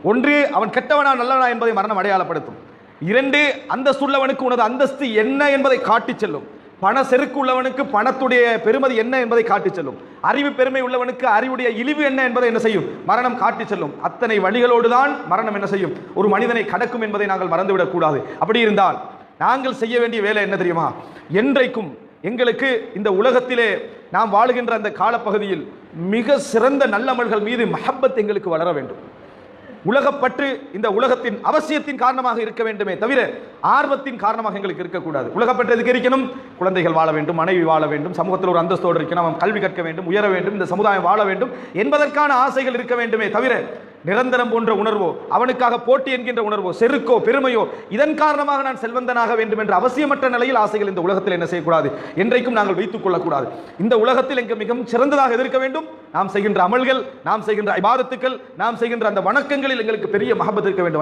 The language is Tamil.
ஒன்று, அவன் கெட்டவனா நல்லவனா என்பதை மரணம் அடையாளப்படுத்தும். இரண்டு, அந்தஸ்துள்ளவனுக்கு உனது அந்தஸ்து என்ன என்பதை காட்டிச் செல்லும். பண செருக்கு உள்ளவனுக்கு பணத்துடைய பெருமதி என்ன என்பதை காட்டிச் செல்லும். அறிவு பெருமை உள்ளவனுக்கு அறிவுடைய இழிவு என்ன என்பதை என்ன செய்யும்? மரணம் காட்டிச் செல்லும். அத்தனை வழிகளோடு தான் மரணம் என்ன செய்யும்? ஒரு மனிதனை கடக்கும் என்பதை நாங்கள் மறந்துவிடக் கூடாது. அப்படி இருந்தால் நாங்கள் செய்ய வேண்டிய வேலை என்ன தெரியுமா? என்றைக்கும் எங்களுக்கு இந்த உலகத்திலே நாம் வாழுகின்ற அந்த காலப்பகுதியில் மிக சிறந்த நல்லமல்கள் மீது மஹப்பத் எங்களுக்கு வளர வேண்டும். உலகப்பற்று இந்த உலகத்தின் அவசியத்தின் காரணமாக இருக்க வேண்டுமே தவிர ஆர்வத்தின் காரணமாக எங்களுக்கு இருக்கக்கூடாது. உலகப்பற்று எதுக்கு இருக்கணும்? குழந்தைகள் வாழ வேண்டும், மனைவி வாழ வேண்டும், சமூகத்தில் ஒரு அந்தஸ்தோடு இருக்கணும், அவன் கல்வி கற்க வேண்டும், உயர வேண்டும், இந்த சமுதாயம் வாழ வேண்டும் என்பதற்கான ஆசைகள் இருக்க வேண்டுமே தவிர நிரந்தரம் போன்ற உணர்வோ, அவனுக்காக போட்டி என்கின்ற உணர்வோ, செருக்கோ பெருமையோ, இதன் காரணமாக நான் செல்வந்தனாக வேண்டும் என்ற அவசியமற்ற நிலையில் ஆசைகள் இந்த உலகத்தில் என்ன செய்யக்கூடாது? என்றைக்கும் நாங்கள் வைத்துக் கொள்ளக்கூடாது. இந்த உலகத்தில் எங்க மிகவும் சிறந்ததாக இருக்க வேண்டும். நாம் செய்கின்ற அமல்கள், நாம் செய்கின்ற இபாதத்துக்கள், நாம் செய்கின்ற அந்த வணக்கங்களில் எங்களுக்கு பெரிய மஹப்பத் இருக்க வேண்டும்.